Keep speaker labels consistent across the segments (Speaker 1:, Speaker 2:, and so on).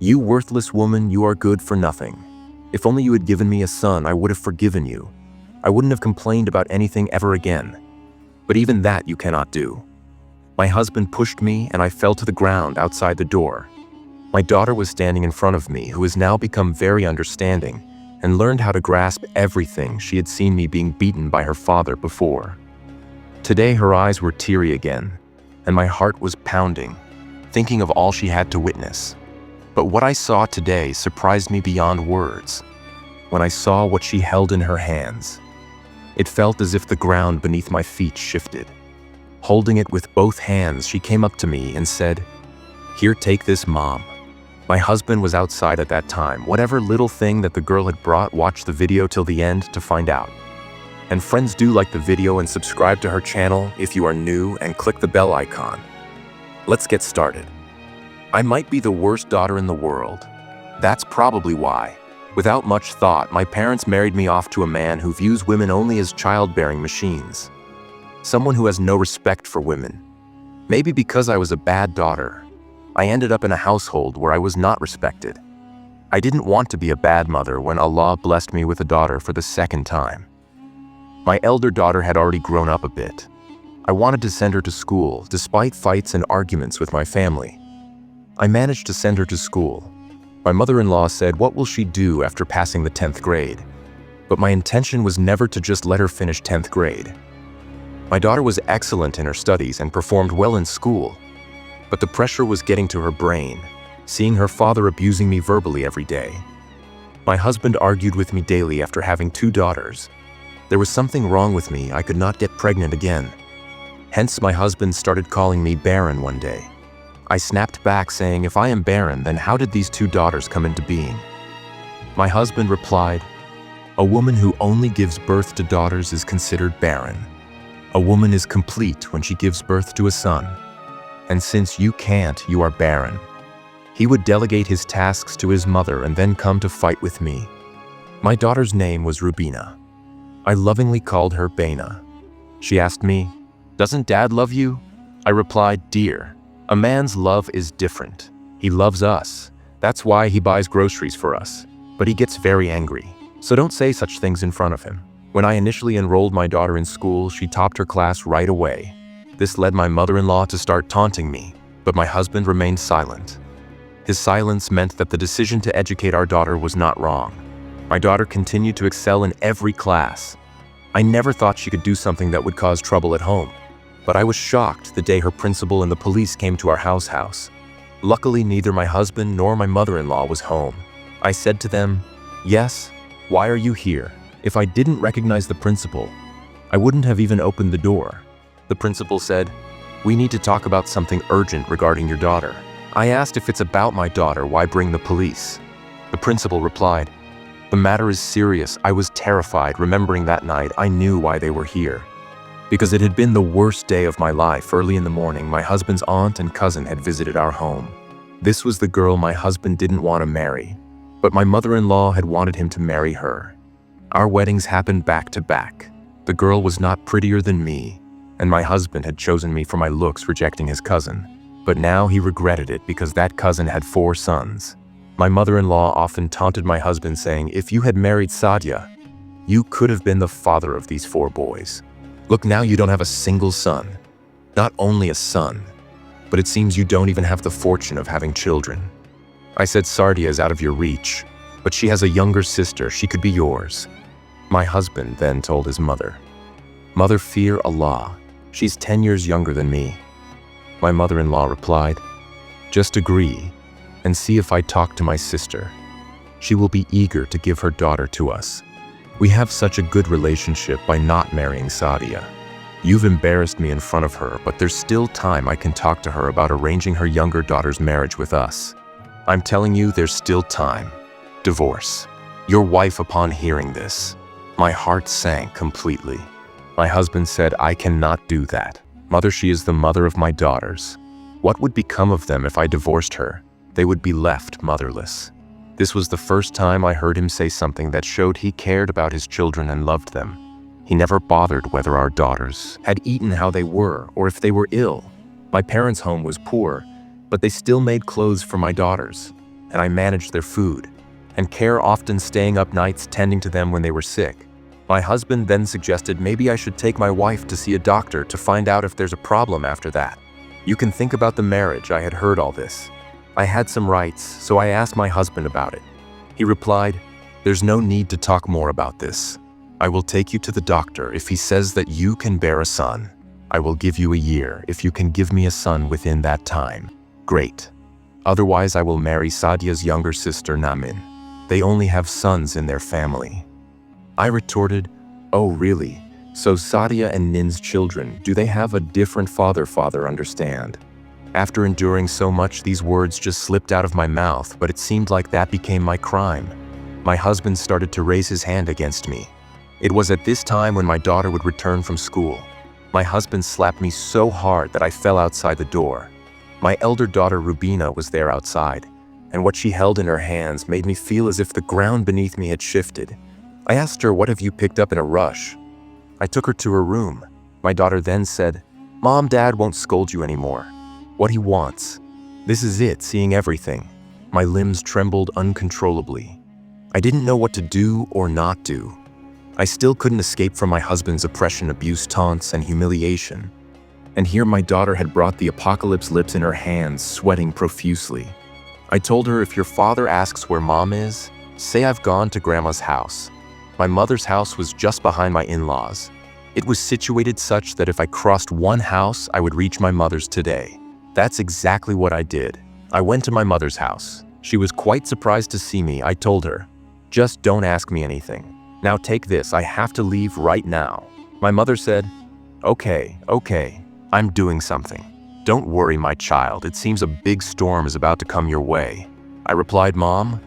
Speaker 1: "You worthless woman, you are good for nothing. If only you had given me a son, I would have forgiven you. I wouldn't have complained about anything ever again. But even that you cannot do." My husband pushed me and I fell to the ground outside the door. My daughter was standing in front of me, who has now become very understanding and learned how to grasp everything she had seen me being beaten by her father before. Today her eyes were teary again, and my heart was pounding, thinking of all she had to witness. But what I saw today surprised me beyond words. When I saw what she held in her hands, it felt as if the ground beneath my feet shifted. Holding it with both hands, she came up to me and said, "Here, take this, Mom." My husband was outside at that time. Whatever little thing that the girl had brought, watch the video till the end to find out. And friends, do like the video and subscribe to her channel if you are new, and click the bell icon. Let's get started. I might be the worst daughter in the world. That's probably why. Without much thought, my parents married me off to a man who views women only as childbearing machines. Someone who has no respect for women. Maybe because I was a bad daughter, I ended up in a household where I was not respected. I didn't want to be a bad mother when Allah blessed me with a daughter for the second time. My elder daughter had already grown up a bit. I wanted to send her to school, despite fights and arguments with my family. I managed to send her to school. My mother-in-law said, "What will she do after passing the 10th grade?" But my intention was never to just let her finish 10th grade. My daughter was excellent in her studies and performed well in school. But the pressure was getting to her brain, seeing her father abusing me verbally every day. My husband argued with me daily after having 2 daughters. There was something wrong with me. I could not get pregnant again. Hence, my husband started calling me barren one day. I snapped back saying, "If I am barren, then how did these 2 daughters come into being?" My husband replied, "A woman who only gives birth to daughters is considered barren. A woman is complete when she gives birth to a son. And since you can't, you are barren." He would delegate his tasks to his mother and then come to fight with me. My daughter's name was Rubina. I lovingly called her Baina. She asked me, "Doesn't Dad love you?" I replied, "Dear, a man's love is different. He loves us. That's why he buys groceries for us. But he gets very angry. So don't say such things in front of him." When I initially enrolled my daughter in school, she topped her class right away. This led my mother-in-law to start taunting me, but my husband remained silent. His silence meant that the decision to educate our daughter was not wrong. My daughter continued to excel in every class. I never thought she could do something that would cause trouble at home, but I was shocked the day her principal and the police came to our house. Luckily, neither my husband nor my mother-in-law was home. I said to them, "Yes, why are you here?" If I didn't recognize the principal, I wouldn't have even opened the door. The principal said, "We need to talk about something urgent regarding your daughter." I asked, "If it's about my daughter, why bring the police?" The principal replied, "The matter is serious." I was terrified. Remembering that night, I knew why they were here. Because it had been the worst day of my life. Early in the morning, my husband's aunt and cousin had visited our home. This was the girl my husband didn't want to marry, but my mother-in-law had wanted him to marry her. Our weddings happened back to back. The girl was not prettier than me, and my husband had chosen me for my looks, rejecting his cousin. But now he regretted it because that cousin had 4 sons. My mother-in-law often taunted my husband, saying, "If you had married Sadia, you could have been the father of these 4 boys. Look, now you don't have a single son. Not only a son, but it seems you don't even have the fortune of having children." I said, "Sadia is out of your reach, but she has a younger sister. She could be yours." My husband then told his mother, "Mother, fear Allah. She's 10 years younger than me." My mother-in-law replied, "Just agree and see if I talk to my sister. She will be eager to give her daughter to us. We have such a good relationship by not marrying Sadia. You've embarrassed me in front of her, but there's still time. I can talk to her about arranging her younger daughter's marriage with us. I'm telling you, there's still time. Divorce your wife." Upon hearing this, my heart sank completely. My husband said, "I cannot do that. Mother, she is the mother of my daughters. What would become of them if I divorced her? They would be left motherless." This was the first time I heard him say something that showed he cared about his children and loved them. He never bothered whether our daughters had eaten how they were or if they were ill. My parents' home was poor, but they still made clothes for my daughters. and I managed their food, and Care often staying up nights tending to them when they were sick. My husband then suggested maybe I should take my wife to see a doctor to find out if there's a problem after that. You can think about the marriage. I had heard all this. I had some rights, so I asked my husband about it. He replied, "There's no need to talk more about this. I will take you to the doctor if he says that you can bear a son. I will give you a year if you can give me a son within that time. Great. Otherwise, I will marry Sadia's younger sister Namin. They only have sons in their family." I retorted, "Oh really? So Sadia and Nin's children, do they have a different father understand?" After enduring so much, these words just slipped out of my mouth, but it seemed like that became my crime. My husband started to raise his hand against me. It was at this time when my daughter would return from school. My husband slapped me so hard that I fell outside the door. My elder daughter Rubina was there outside, and what she held in her hands made me feel as if the ground beneath me had shifted. I asked her, "What have you picked up in a rush?" I took her to her room. My daughter then said, "Mom, Dad won't scold you anymore. What he wants." This is it, seeing everything. My limbs trembled uncontrollably. I didn't know what to do or not do. I still couldn't escape from my husband's oppression, abuse, taunts, and humiliation. And here my daughter had brought the apocalypse lips in her hands, sweating profusely. I told her, "If your father asks where Mom is, say I've gone to Grandma's house." My mother's house was just behind my in-laws. It was situated such that if I crossed one house, I would reach my mother's today. That's exactly what I did. I went to my mother's house. She was quite surprised to see me. I told her, "Just don't ask me anything. Now take this, I have to leave right now." My mother said, Okay, I'm doing something. Don't worry, my child, it seems a big storm is about to come your way." I replied, "Mom,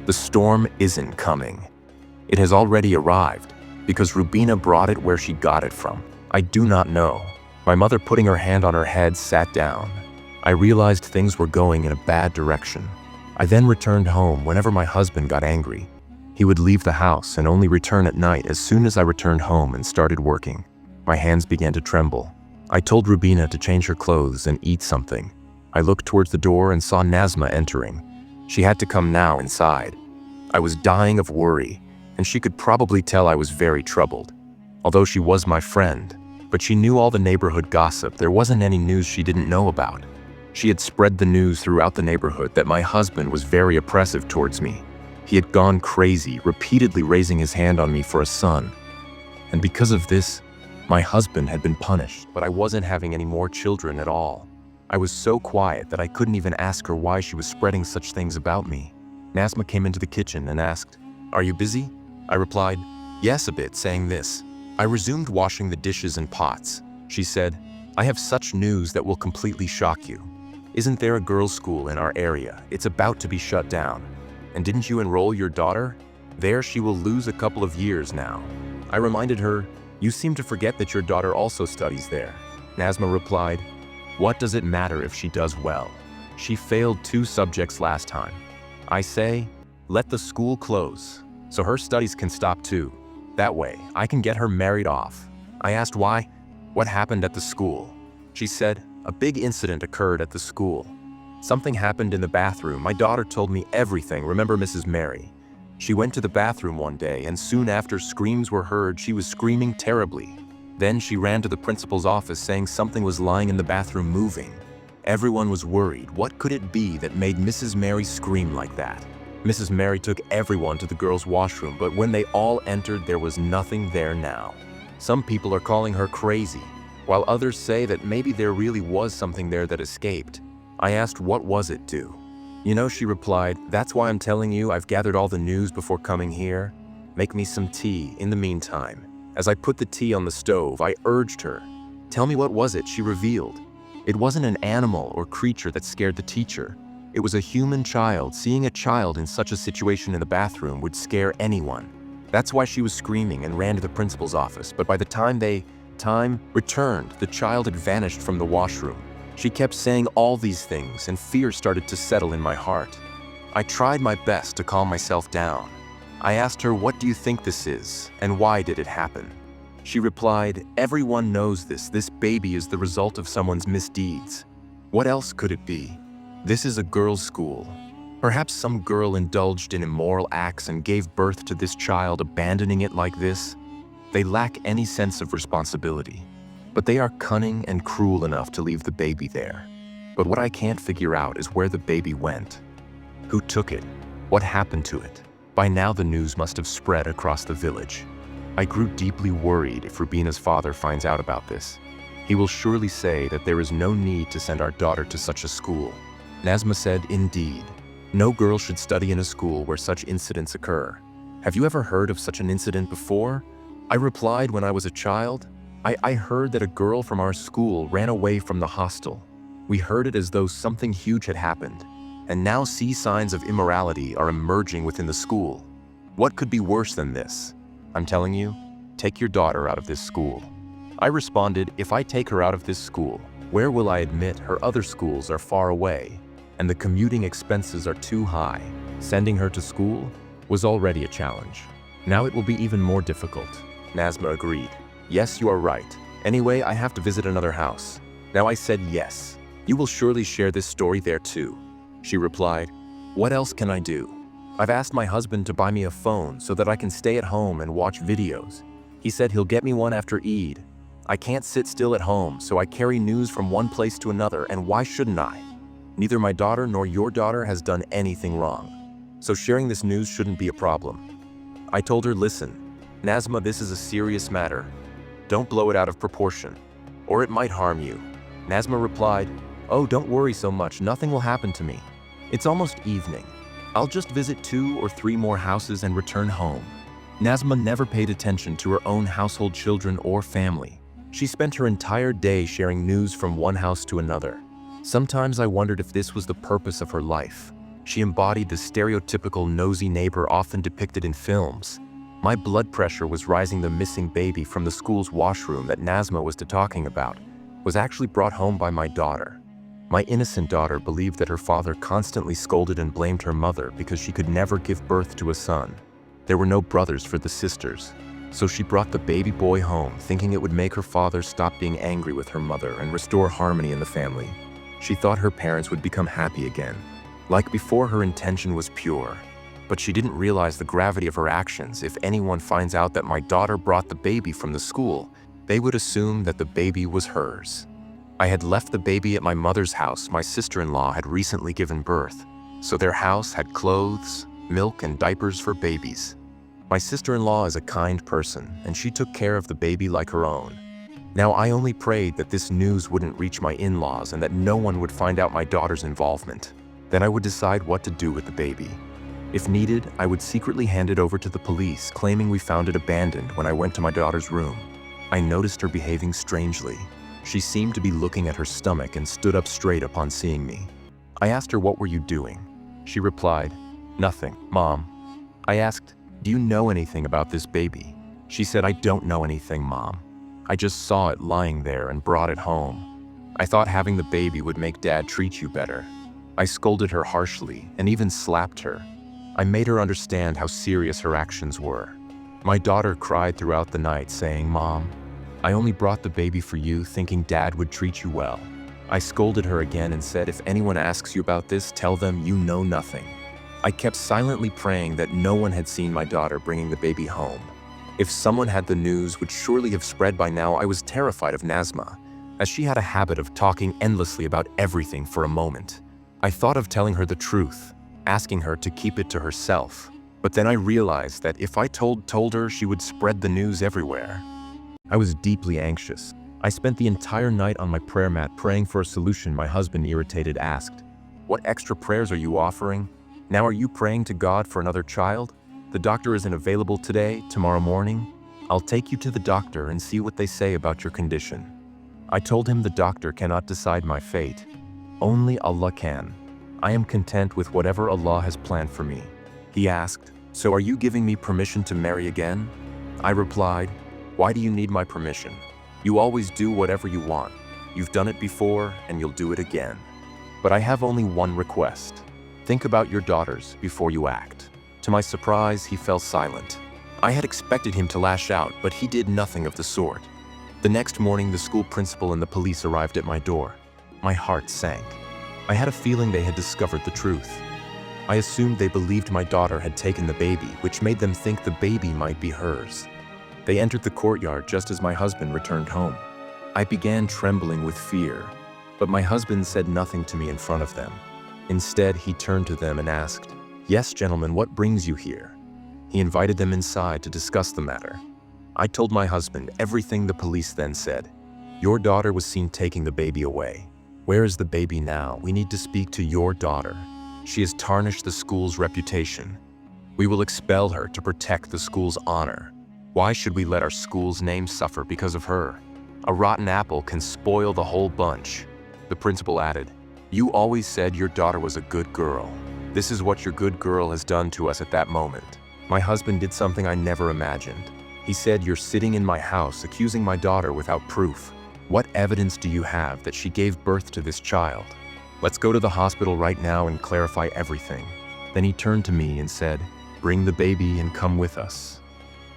Speaker 1: the storm isn't coming. It has already arrived, because Rubina brought it where she got it from. I do not know." My mother, putting her hand on her head, sat down. I realized things were going in a bad direction. I then returned home. Whenever my husband got angry, he would leave the house and only return at night. As soon as I returned home and started working, my hands began to tremble. I told Rubina to change her clothes and eat something. I looked towards the door and saw Nazma entering. She had to come now inside. I was dying of worry, and she could probably tell I was very troubled. Although she was my friend, but she knew all the neighborhood gossip. There wasn't any news she didn't know about. She had spread the news throughout the neighborhood that my husband was very oppressive towards me. He had gone crazy, repeatedly raising his hand on me for a son. And because of this, my husband had been punished, but I wasn't having any more children at all. I was so quiet that I couldn't even ask her why she was spreading such things about me. Nazma came into the kitchen and asked, "Are you busy?" I replied, "Yes, a bit," saying this. I resumed washing the dishes and pots. She said, "I have such news that will completely shock you. Isn't there a girls' school in our area? It's about to be shut down. And didn't you enroll your daughter? There she will lose a couple of years now." I reminded her, "You seem to forget that your daughter also studies there." Nazma replied, "What does it matter if she does well? She failed 2 subjects last time. I say, let the school close, so her studies can stop too. That way, I can get her married off." I asked why. What happened at the school? She said, "A big incident occurred at the school. Something happened in the bathroom. My daughter told me everything. Remember Mrs. Mary? She went to the bathroom one day, and soon after, screams were heard. She was screaming terribly. Then she ran to the principal's office saying something was lying in the bathroom moving. Everyone was worried. What could it be that made Mrs. Mary scream like that? Mrs. Mary took everyone to the girls' washroom, but when they all entered, there was nothing there now. Some people are calling her crazy, while others say that maybe there really was something there that escaped. I asked, what was it, do? You know, she replied, that's why I'm telling you. I've gathered all the news before coming here. Make me some tea in the meantime. As I put the tea on the stove, I urged her. Tell me, what was it? She revealed. It wasn't an animal or creature that scared the teacher. It was a human child. Seeing a child in such a situation in the bathroom would scare anyone. That's why she was screaming and ran to the principal's office. But by the time time returned, the child had vanished from the washroom. She kept saying all these things, and fear started to settle in my heart. I tried my best to calm myself down. I asked her, what do you think this is, and why did it happen? She replied, everyone knows this. This baby is the result of someone's misdeeds. What else could it be? This is a girls' school. Perhaps some girl indulged in immoral acts and gave birth to this child, abandoning it like this. They lack any sense of responsibility, but they are cunning and cruel enough to leave the baby there. But what I can't figure out is where the baby went. Who took it? What happened to it? By now the news must have spread across the village. I grew deeply worried if Rubina's father finds out about this. He will surely say that there is no need to send our daughter to such a school. Nazma said, "Indeed, no girl should study in a school where such incidents occur. Have you ever heard of such an incident before?" I replied, "When I was a child, I heard that a girl from our school ran away from the hostel. We heard it as though something huge had happened, and now see signs of immorality are emerging within the school. What could be worse than this? I'm telling you, take your daughter out of this school." I responded, "If I take her out of this school, where will I admit her other schools are far away, and the commuting expenses are too high? Sending her to school was already a challenge. Now it will be even more difficult." Nazma agreed. "Yes, you are right. Anyway, I have to visit another house." Now I said, "Yes, you will surely share this story there too." She replied, "What else can I do? I've asked my husband to buy me a phone so that I can stay at home and watch videos. He said he'll get me one after Eid. I can't sit still at home, so I carry news from one place to another, and why shouldn't I? Neither my daughter nor your daughter has done anything wrong, so sharing this news shouldn't be a problem." I told her, "Listen, Nazma, this is a serious matter. Don't blow it out of proportion, or it might harm you." Nazma replied, "Oh, don't worry so much, nothing will happen to me. It's almost evening. I'll just visit 2 or 3 more houses and return home." Nazma never paid attention to her own household children or family. She spent her entire day sharing news from one house to another. Sometimes I wondered if this was the purpose of her life. She embodied the stereotypical nosy neighbor often depicted in films. My blood pressure was rising. The missing baby from the school's washroom that Nazma was talking about was actually brought home by my daughter. My innocent daughter believed that her father constantly scolded and blamed her mother because she could never give birth to a son. There were no brothers for the sisters, so she brought the baby boy home thinking it would make her father stop being angry with her mother and restore harmony in the family. She thought her parents would become happy again. Like before, her intention was pure, but she didn't realize the gravity of her actions. If anyone finds out that my daughter brought the baby from the school, they would assume that the baby was hers. I had left the baby at my mother's house. My sister-in-law had recently given birth, so their house had clothes, milk, and diapers for babies. My sister-in-law is a kind person, and she took care of the baby like her own. Now I only prayed that this news wouldn't reach my in-laws and that no one would find out my daughter's involvement. Then I would decide what to do with the baby. If needed, I would secretly hand it over to the police, claiming we found it abandoned when I went to my daughter's room. I noticed her behaving strangely. She seemed to be looking at her stomach and stood up straight upon seeing me. I asked her, "What were you doing?" She replied, "Nothing, Mom." I asked, "Do you know anything about this baby?" She said, "I don't know anything, Mom. I just saw it lying there and brought it home. I thought having the baby would make Dad treat you better." I scolded her harshly and even slapped her. I made her understand how serious her actions were. My daughter cried throughout the night, saying, "Mom, I only brought the baby for you thinking Dad would treat you well." I scolded her again and said, "If anyone asks you about this, tell them you know nothing." I kept silently praying that no one had seen my daughter bringing the baby home. If someone had, the news would surely have spread by now. I was terrified of Nazma, as she had a habit of talking endlessly about everything for a moment. I thought of telling her the truth, asking her to keep it to herself. But then I realized that if I told her, she would spread the news everywhere. I was deeply anxious. I spent the entire night on my prayer mat praying for a solution. My husband, irritated, asked, "What extra prayers are you offering? Now are you praying to God for another child? The doctor isn't available today, tomorrow morning. I'll take you to the doctor and see what they say about your condition." I told him the doctor cannot decide my fate. Only Allah can. I am content with whatever Allah has planned for me. He asked, "So are you giving me permission to marry again?" I replied, "Why do you need my permission? You always do whatever you want. You've done it before and you'll do it again. But I have only one request. Think about your daughters before you act." To my surprise, he fell silent. I had expected him to lash out, but he did nothing of the sort. The next morning, the school principal and the police arrived at my door. My heart sank. I had a feeling they had discovered the truth. I assumed they believed my daughter had taken the baby, which made them think the baby might be hers. They entered the courtyard just as my husband returned home. I began trembling with fear, but my husband said nothing to me in front of them. Instead, he turned to them and asked, "Yes, gentlemen, what brings you here?" He invited them inside to discuss the matter. I told my husband everything the police then said. "Your daughter was seen taking the baby away. Where is the baby now? We need to speak to your daughter. She has tarnished the school's reputation. We will expel her to protect the school's honor. Why should we let our school's name suffer because of her? A rotten apple can spoil the whole bunch." The principal added, "You always said your daughter was a good girl. This is what your good girl has done to us at that moment." My husband did something I never imagined. He said, "You're sitting in my house accusing my daughter without proof. What evidence do you have that she gave birth to this child? Let's go to the hospital right now and clarify everything." Then he turned to me and said, "Bring the baby and come with us.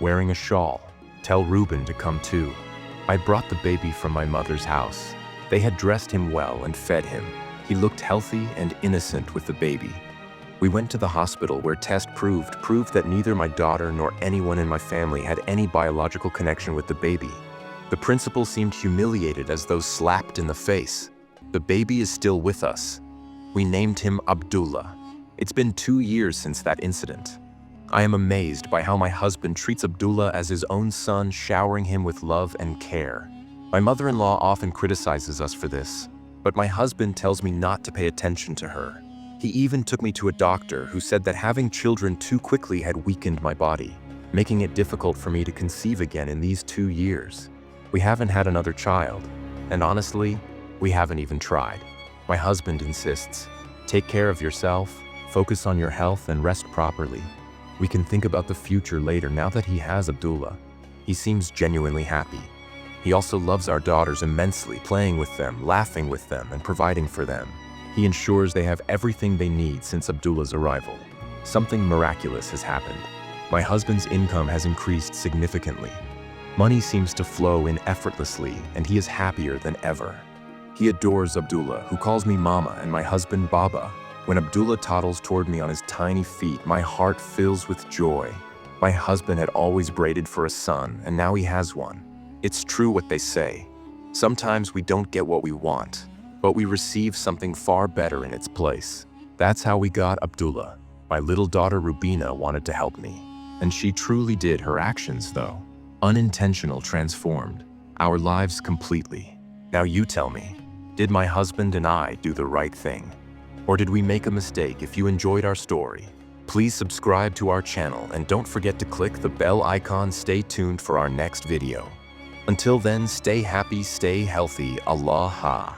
Speaker 1: Wearing a shawl, tell Reuben to come too." I brought the baby from my mother's house. They had dressed him well and fed him. He looked healthy and innocent with the baby. We went to the hospital where tests proved that neither my daughter nor anyone in my family had any biological connection with the baby. The principal seemed humiliated, as though slapped in the face. The baby is still with us. We named him Abdullah. It's been 2 years since that incident. I am amazed by how my husband treats Abdullah as his own son, showering him with love and care. My mother-in-law often criticizes us for this, but my husband tells me not to pay attention to her. He even took me to a doctor who said that having children too quickly had weakened my body, making it difficult for me to conceive again in these 2 years. We haven't had another child, and honestly, we haven't even tried. My husband insists, "Take care of yourself, focus on your health, and rest properly. We can think about the future later now that he has Abdullah." He seems genuinely happy. He also loves our daughters immensely, playing with them, laughing with them, and providing for them. He ensures they have everything they need since Abdullah's arrival. Something miraculous has happened. My husband's income has increased significantly. Money seems to flow in effortlessly, and he is happier than ever. He adores Abdullah, who calls me Mama, and my husband Baba. When Abdullah toddles toward me on his tiny feet, my heart fills with joy. My husband had always braided for a son, and now he has one. It's true what they say. Sometimes we don't get what we want, but we receive something far better in its place. That's how we got Abdullah. My little daughter Rubina wanted to help me, and she truly did. Her actions, though, unintentional, transformed our lives completely. Now you tell me, did my husband and I do the right thing? Or did we make a mistake? If you enjoyed our story, please subscribe to our channel and don't forget to click the bell icon. Stay tuned for our next video. Until then, stay happy, stay healthy. Aloha.